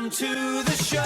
Welcome to the show.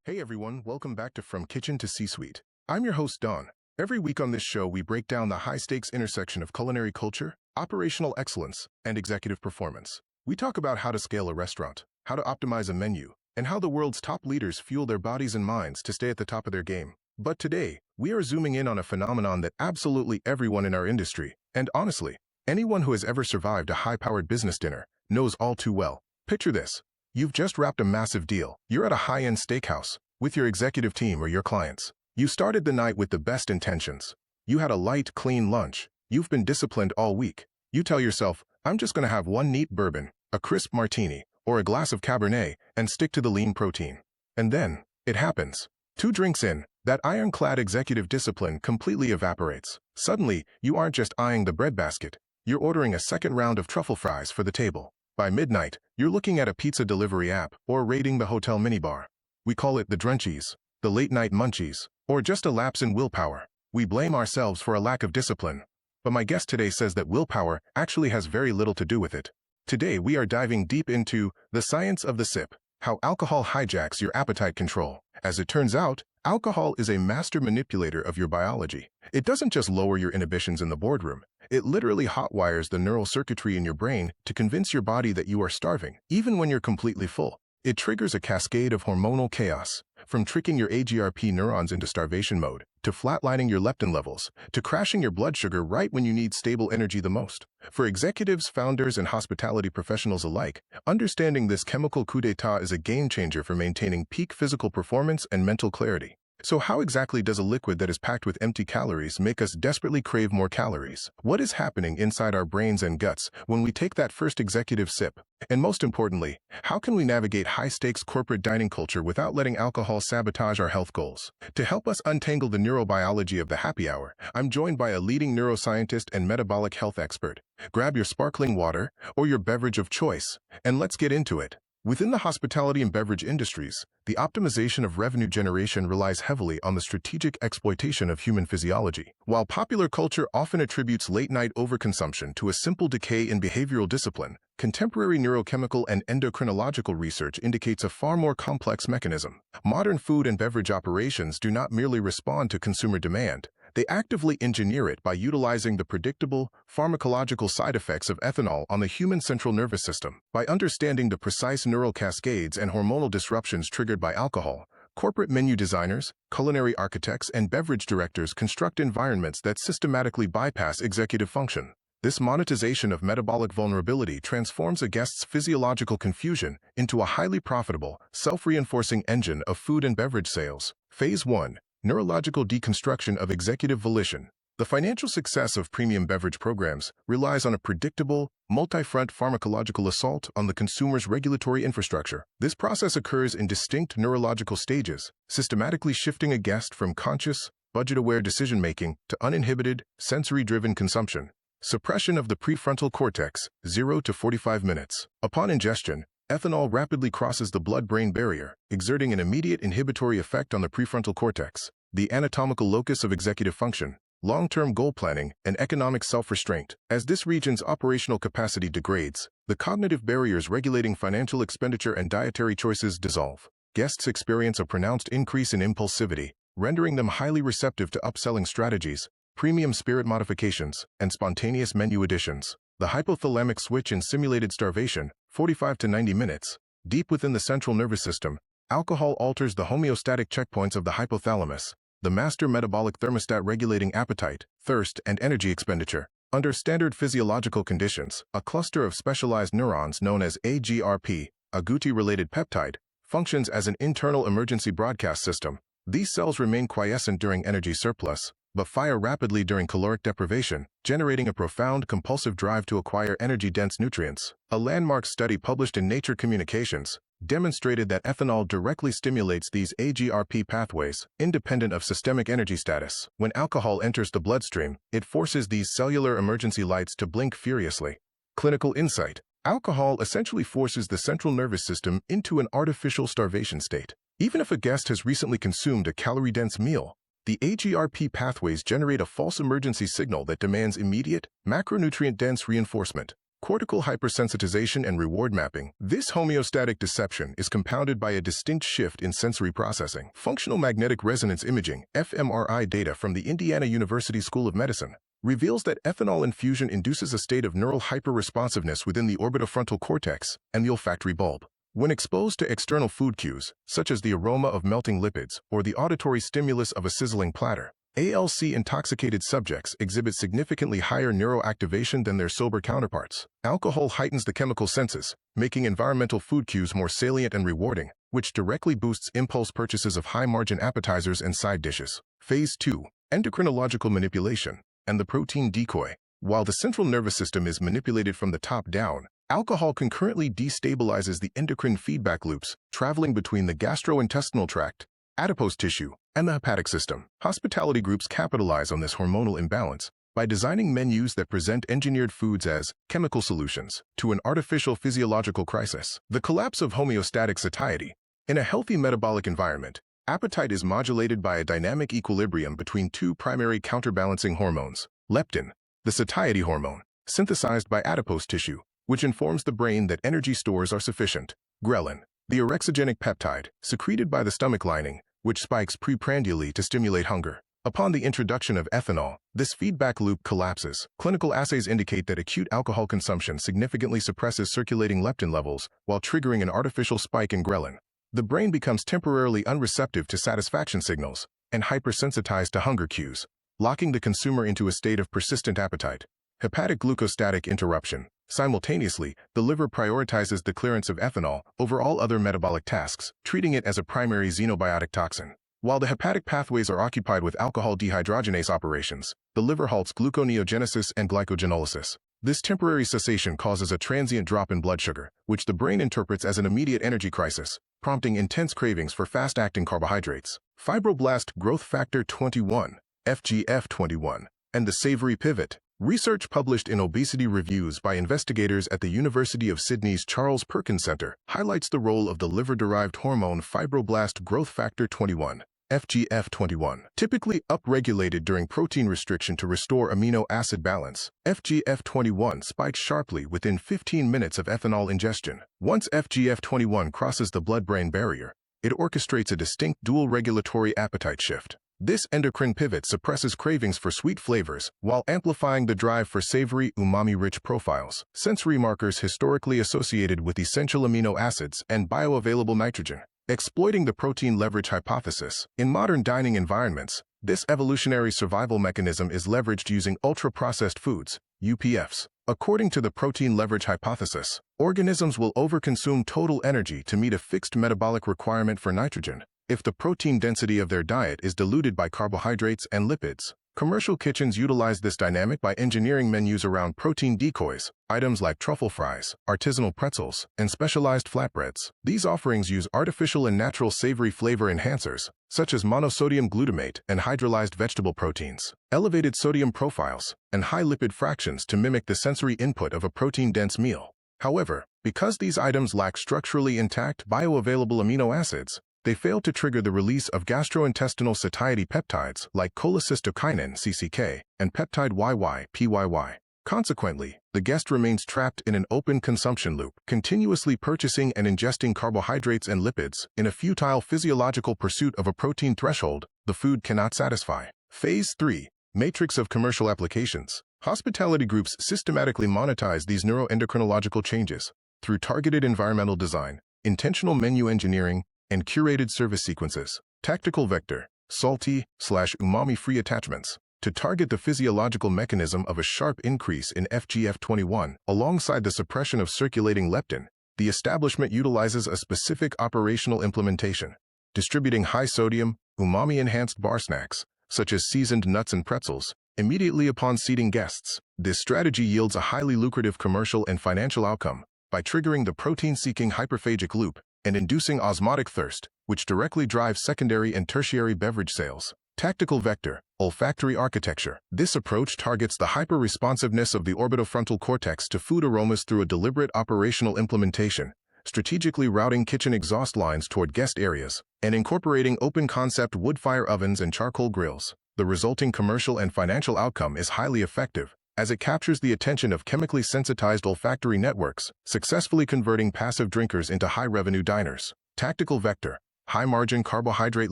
Hey everyone, welcome back to From Kitchen to C-Suite. I'm your host, Don. Every week on this show, we break down the high-stakes intersection of culinary culture, operational excellence, and executive performance. We talk about how to scale a restaurant, how to optimize a menu, and how the world's top leaders fuel their bodies and minds to stay at the top of their game. But today, we are zooming in on a phenomenon that absolutely everyone in our industry, and honestly, anyone who has ever survived a high-powered business dinner, knows all too well. Picture this. You've just wrapped a massive deal. You're at a high-end steakhouse with your executive team or your clients. You started the night with the best intentions. You had a light, clean lunch. You've been disciplined all week. You tell yourself, I'm just going to have one neat bourbon, a crisp martini, or a glass of Cabernet, and stick to the lean protein. And then, it happens. 2 drinks in, that ironclad executive discipline completely evaporates. Suddenly, you aren't just eyeing the breadbasket. You're ordering a second round of truffle fries for the table. By midnight, you're looking at a pizza delivery app or raiding the hotel minibar. We call it the drunchies, the late-night munchies, or just a lapse in willpower. We blame ourselves for a lack of discipline. But my guest today says that willpower actually has very little to do with it. Today, we are diving deep into the science of the sip, how alcohol hijacks your appetite control. As it turns out, alcohol is a master manipulator of your biology. It doesn't just lower your inhibitions in the boardroom. It literally hotwires the neural circuitry in your brain to convince your body that you are starving, even when you're completely full. It triggers a cascade of hormonal chaos, from tricking your HRB neurons into starvation mode, to flatlining your leptin levels, to crashing your blood sugar right when you need stable energy the most. For executives, founders, and hospitality professionals alike, understanding this chemical coup d'etat is a game changer for maintaining peak physical performance and mental clarity. So how exactly does a liquid that is packed with empty calories make us desperately crave more calories? What is happening inside our brains and guts when we take that first executive sip? And most importantly, how can we navigate high-stakes corporate dining culture without letting alcohol sabotage our health goals? To help us untangle the neurobiology of the happy hour, I'm joined by a leading neuroscientist and metabolic health expert. Grab your sparkling water or your beverage of choice, and let's get into it. Within the hospitality and beverage industries, the optimization of revenue generation relies heavily on the strategic exploitation of human physiology. While popular culture often attributes late-night overconsumption to a simple decay in behavioral discipline, contemporary neurochemical and endocrinological research indicates a far more complex mechanism. Modern food and beverage operations do not merely respond to consumer demand. They actively engineer it by utilizing the predictable, pharmacological side effects of ethanol on the human central nervous system. By understanding the precise neural cascades and hormonal disruptions triggered by alcohol, corporate menu designers, culinary architects, and beverage directors construct environments that systematically bypass executive function. This monetization of metabolic vulnerability transforms a guest's physiological confusion into a highly profitable, self-reinforcing engine of food and beverage sales. Phase 1. Neurological deconstruction of executive volition. The financial success of premium beverage programs relies on a predictable, multi-front pharmacological assault on the consumer's regulatory infrastructure. This process occurs in distinct neurological stages, systematically shifting a guest from conscious, budget-aware decision-making to uninhibited, sensory-driven consumption. Suppression of the prefrontal cortex, 0 to 45 minutes. Upon ingestion, ethanol rapidly crosses the blood-brain barrier, exerting an immediate inhibitory effect on the prefrontal cortex, the anatomical locus of executive function, long-term goal planning, and economic self-restraint. As this region's operational capacity degrades, the cognitive barriers regulating financial expenditure and dietary choices dissolve. Guests experience a pronounced increase in impulsivity, rendering them highly receptive to upselling strategies, premium spirit modifications, and spontaneous menu additions. The hypothalamic switch in simulated starvation, 45 to 90 minutes, deep within the central nervous system, alcohol alters the homeostatic checkpoints of the hypothalamus, the master metabolic thermostat regulating appetite, thirst, and energy expenditure. Under standard physiological conditions, a cluster of specialized neurons known as AGRP, agouti-related peptide, functions as an internal emergency broadcast system. These cells remain quiescent during energy surplus, but fire rapidly during caloric deprivation, generating a profound compulsive drive to acquire energy-dense nutrients. A landmark study published in Nature Communications demonstrated that ethanol directly stimulates these AGRP pathways, independent of systemic energy status. When alcohol enters the bloodstream, it forces these cellular emergency lights to blink furiously. Clinical insight. Alcohol essentially forces the central nervous system into an artificial starvation state. Even if a guest has recently consumed a calorie-dense meal, the HRB pathways generate a false emergency signal that demands immediate, macronutrient-dense reinforcement. cortical hypersensitization and reward mapping. This homeostatic deception is compounded by a distinct shift in sensory processing. Functional magnetic resonance imaging, fMRI data from the Indiana University School of Medicine reveals that ethanol infusion induces a state of neural hyperresponsiveness within the orbitofrontal cortex and the olfactory bulb. When exposed to external food cues, such as the aroma of melting lipids or the auditory stimulus of a sizzling platter, ALC-intoxicated subjects exhibit significantly higher neuroactivation than their sober counterparts. Alcohol heightens the chemical senses, making environmental food cues more salient and rewarding, which directly boosts impulse purchases of high-margin appetizers and side dishes. Phase 2. Endocrinological manipulation and the protein decoy. While the central nervous system is manipulated from the top down, alcohol concurrently destabilizes the endocrine feedback loops, traveling between the gastrointestinal tract, adipose tissue, and the hepatic system. Hospitality groups capitalize on this hormonal imbalance by designing menus that present engineered foods as chemical solutions to an artificial physiological crisis. The collapse of homeostatic satiety. In a healthy metabolic environment, appetite is modulated by a dynamic equilibrium between two primary counterbalancing hormones: leptin, the satiety hormone, synthesized by adipose tissue, which informs the brain that energy stores are sufficient; ghrelin, the orexigenic peptide, secreted by the stomach lining, which spikes preprandially to stimulate hunger. Upon the introduction of ethanol, this feedback loop collapses. Clinical assays indicate that acute alcohol consumption significantly suppresses circulating leptin levels while triggering an artificial spike in ghrelin. The brain becomes temporarily unreceptive to satisfaction signals and hypersensitized to hunger cues, locking the consumer into a state of persistent appetite. Hepatic glucostatic interruption. Simultaneously, the liver prioritizes the clearance of ethanol over all other metabolic tasks, treating it as a primary xenobiotic toxin. While the hepatic pathways are occupied with alcohol dehydrogenase operations, the liver halts gluconeogenesis and glycogenolysis. This temporary cessation causes a transient drop in blood sugar, which the brain interprets as an immediate energy crisis, prompting intense cravings for fast-acting carbohydrates. Fibroblast growth factor 21, FGF21, and the savory pivot. Research published in Obesity Reviews by investigators at the University of Sydney's Charles Perkins Center highlights the role of the liver-derived hormone fibroblast growth factor 21, FGF21. Typically upregulated during protein restriction to restore amino acid balance, FGF21 spikes sharply within 15 minutes of ethanol ingestion. Once FGF21 crosses the blood-brain barrier, it orchestrates a distinct dual regulatory appetite shift. This endocrine pivot suppresses cravings for sweet flavors while amplifying the drive for savory, umami-rich profiles, sensory markers historically associated with essential amino acids and bioavailable nitrogen. Exploiting the protein leverage hypothesis. In modern dining environments, this evolutionary survival mechanism is leveraged using ultra-processed foods, UPFs. According to the protein leverage hypothesis, organisms will overconsume total energy to meet a fixed metabolic requirement for nitrogen if the protein density of their diet is diluted by carbohydrates and lipids. Commercial kitchens utilize this dynamic by engineering menus around protein decoys, items like truffle fries, artisanal pretzels, and specialized flatbreads. These offerings use artificial and natural savory flavor enhancers, such as monosodium glutamate and hydrolyzed vegetable proteins, elevated sodium profiles, and high lipid fractions to mimic the sensory input of a protein-dense meal. However, because these items lack structurally intact bioavailable amino acids, they fail to trigger the release of gastrointestinal satiety peptides like cholecystokinin (CCK) and peptide YY (PYY). Consequently, the guest remains trapped in an open consumption loop, continuously purchasing and ingesting carbohydrates and lipids in a futile physiological pursuit of a protein threshold the food cannot satisfy. Phase 3. Matrix of commercial applications. Hospitality groups systematically monetize these neuroendocrinological changes through targeted environmental design, intentional menu engineering, and curated service sequences. Tactical vector, salty/umami-free attachments, to target the physiological mechanism of a sharp increase in FGF21 alongside the suppression of circulating leptin. The establishment utilizes a specific operational implementation, distributing high-sodium, umami-enhanced bar snacks, such as seasoned nuts and pretzels, immediately upon seating guests. This strategy yields a highly lucrative commercial and financial outcome by triggering the protein-seeking hyperphagic loop and inducing osmotic thirst, which directly drives secondary and tertiary beverage sales. Tactical vector, olfactory architecture. This approach targets the hyper-responsiveness of the orbitofrontal cortex to food aromas through a deliberate operational implementation, strategically routing kitchen exhaust lines toward guest areas, and incorporating open-concept wood-fire ovens and charcoal grills. The resulting commercial and financial outcome is highly effective, as it captures the attention of chemically sensitized olfactory networks, successfully converting passive drinkers into high-revenue diners. Tactical vector. High-margin carbohydrate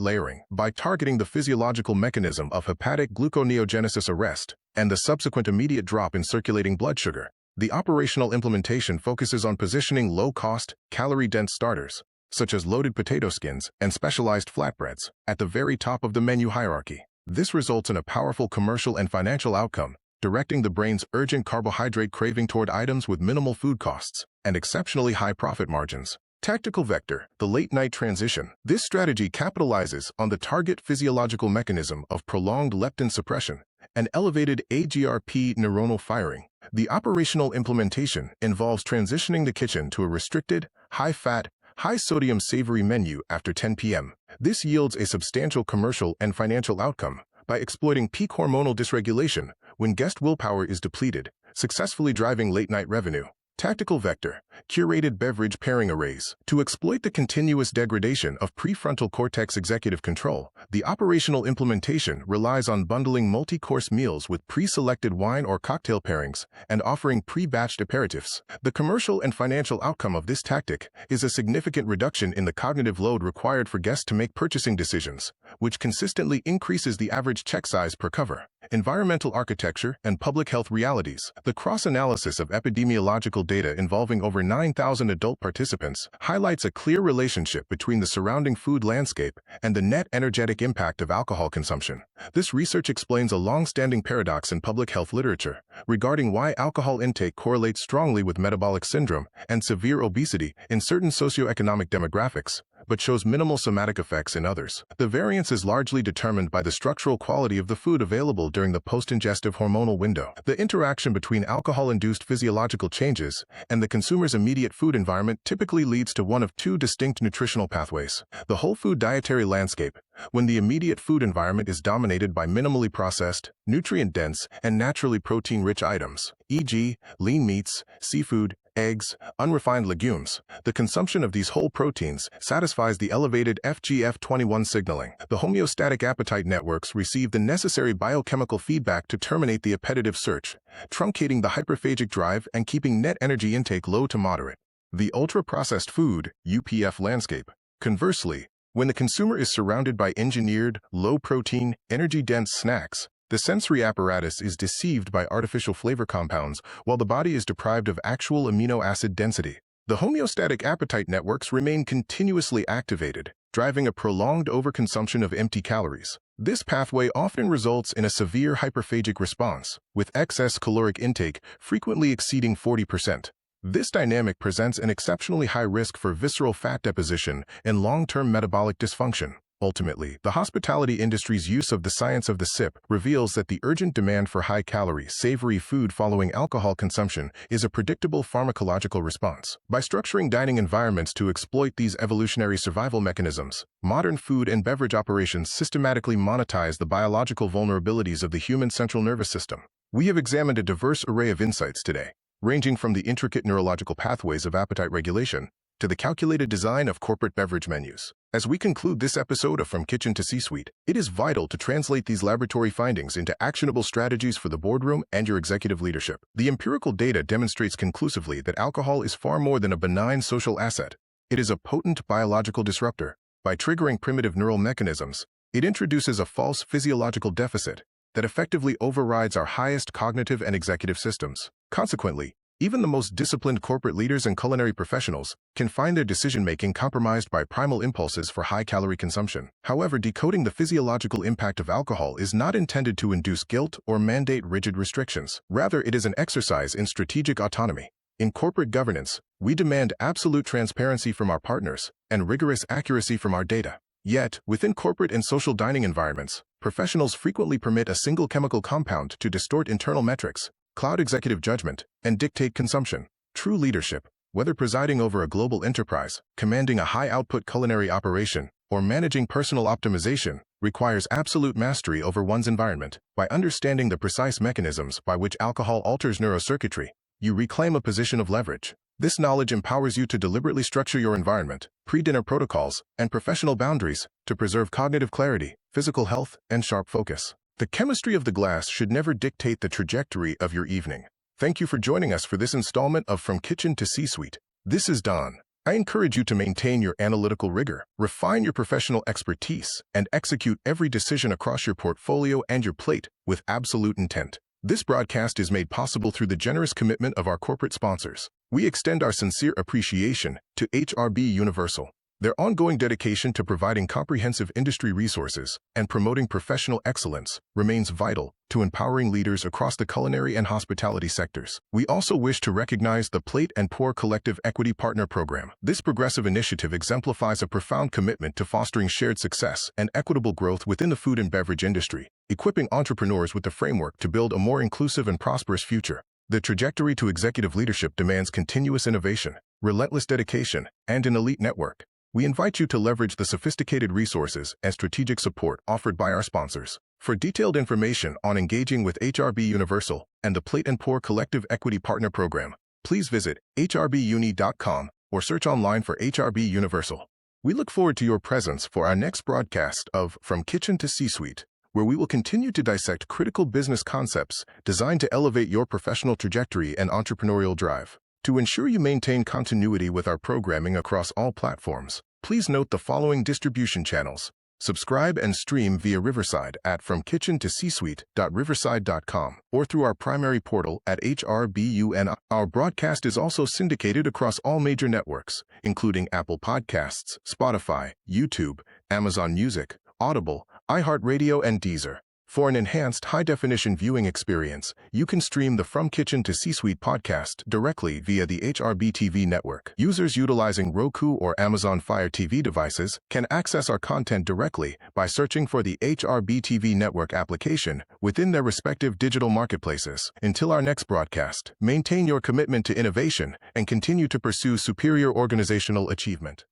layering. By targeting the physiological mechanism of hepatic gluconeogenesis arrest and the subsequent immediate drop in circulating blood sugar, the operational implementation focuses on positioning low-cost, calorie-dense starters, such as loaded potato skins and specialized flatbreads, at the very top of the menu hierarchy. This results in a powerful commercial and financial outcome, directing the brain's urgent carbohydrate craving toward items with minimal food costs and exceptionally high profit margins. Tactical vector, the late-night transition. This strategy capitalizes on the target physiological mechanism of prolonged leptin suppression and elevated HRB neuronal firing. The operational implementation involves transitioning the kitchen to a restricted, high-fat, high-sodium savory menu after 10 p.m. This yields a substantial commercial and financial outcome by exploiting peak hormonal dysregulation when guest willpower is depleted, successfully driving late-night revenue. Tactical vector, curated beverage pairing arrays. To exploit the continuous degradation of prefrontal cortex executive control, the operational implementation relies on bundling multi-course meals with pre-selected wine or cocktail pairings and offering pre-batched aperitifs. The commercial and financial outcome of this tactic is a significant reduction in the cognitive load required for guests to make purchasing decisions, which consistently increases the average check size per cover. Environmental architecture and public health realities. The cross-analysis of epidemiological data involving over 9,000 adult participants highlights a clear relationship between the surrounding food landscape and the net energetic impact of alcohol consumption. This research explains a long-standing paradox in public health literature regarding why alcohol intake correlates strongly with metabolic syndrome and severe obesity in certain socioeconomic demographics, but shows minimal somatic effects in others. The variance is largely determined by the structural quality of the food available during the post-ingestive hormonal window. The interaction between alcohol-induced physiological changes and the consumer's immediate food environment typically leads to one of two distinct nutritional pathways. The whole food dietary landscape, when the immediate food environment is dominated by minimally processed, nutrient-dense, and naturally protein-rich items, e.g., lean meats, seafood, eggs, unrefined legumes. The consumption of these whole proteins satisfies the elevated FGF21 signaling. The homeostatic appetite networks receive the necessary biochemical feedback to terminate the appetitive search, truncating the hyperphagic drive and keeping net energy intake low to moderate. The ultra-processed food, UPF landscape. Conversely, when the consumer is surrounded by engineered, low-protein, energy-dense snacks, the sensory apparatus is deceived by artificial flavor compounds while the body is deprived of actual amino acid density. The homeostatic appetite networks remain continuously activated, driving a prolonged overconsumption of empty calories. This pathway often results in a severe hyperphagic response, with excess caloric intake frequently exceeding 40%. This dynamic presents an exceptionally high risk for visceral fat deposition and long-term metabolic dysfunction. Ultimately, the hospitality industry's use of the science of the sip reveals that the urgent demand for high-calorie, savory food following alcohol consumption is a predictable pharmacological response. By structuring dining environments to exploit these evolutionary survival mechanisms, modern food and beverage operations systematically monetize the biological vulnerabilities of the human central nervous system. We have examined a diverse array of insights today, ranging from the intricate neurological pathways of appetite regulation to the calculated design of corporate beverage menus. As we conclude this episode of From Kitchen to C-Suite, it is vital to translate these laboratory findings into actionable strategies for the boardroom and your executive leadership. The empirical data demonstrates conclusively that alcohol is far more than a benign social asset. It is a potent biological disruptor. By triggering primitive neural mechanisms, it introduces a false physiological deficit that effectively overrides our highest cognitive and executive systems. Consequently, even the most disciplined corporate leaders and culinary professionals can find their decision-making compromised by primal impulses for high-calorie consumption. However, decoding the physiological impact of alcohol is not intended to induce guilt or mandate rigid restrictions. Rather, it is an exercise in strategic autonomy. In corporate governance, we demand absolute transparency from our partners and rigorous accuracy from our data. Yet, within corporate and social dining environments, professionals frequently permit a single chemical compound to distort internal metrics, cloud executive judgment, and dictate consumption. True leadership, whether presiding over a global enterprise, commanding a high-output culinary operation, or managing personal optimization, requires absolute mastery over one's environment. By understanding the precise mechanisms by which alcohol alters neurocircuitry, you reclaim a position of leverage. This knowledge empowers you to deliberately structure your environment, pre-dinner protocols, and professional boundaries to preserve cognitive clarity, physical health, and sharp focus. The chemistry of the glass should never dictate the trajectory of your evening. Thank you for joining us for this installment of From Kitchen to C-Suite. This is Don. I encourage you to maintain your analytical rigor, refine your professional expertise, and execute every decision across your portfolio and your plate with absolute intent. This broadcast is made possible through the generous commitment of our corporate sponsors. We extend our sincere appreciation to HRB Universal. Their ongoing dedication to providing comprehensive industry resources and promoting professional excellence remains vital to empowering leaders across the culinary and hospitality sectors. We also wish to recognize the Plate and Pour Collective Equity Partner Program. This progressive initiative exemplifies a profound commitment to fostering shared success and equitable growth within the food and beverage industry, equipping entrepreneurs with the framework to build a more inclusive and prosperous future. The trajectory to executive leadership demands continuous innovation, relentless dedication, and an elite network. We invite you to leverage the sophisticated resources and strategic support offered by our sponsors. For detailed information on engaging with HRB Universal and the Plate and Pour Collective Equity Partner Program, please visit hrbuni.com or search online for HRB Universal. We look forward to your presence for our next broadcast of From Kitchen to C-Suite, where we will continue to dissect critical business concepts designed to elevate your professional trajectory and entrepreneurial drive. To ensure you maintain continuity with our programming across all platforms, please note the following distribution channels. Subscribe and stream via Riverside at fromkitchentocsuite.riverside.com or through our primary portal at HRBUN. Our broadcast is also syndicated across all major networks, including Apple Podcasts, Spotify, YouTube, Amazon Music, Audible, iHeartRadio, and Deezer. For an enhanced high-definition viewing experience, you can stream the From Kitchen to C-Suite podcast directly via the HRB TV Network. Users utilizing Roku or Amazon Fire TV devices can access our content directly by searching for the HRB TV Network application within their respective digital marketplaces. Until our next broadcast, maintain your commitment to innovation and continue to pursue superior organizational achievement.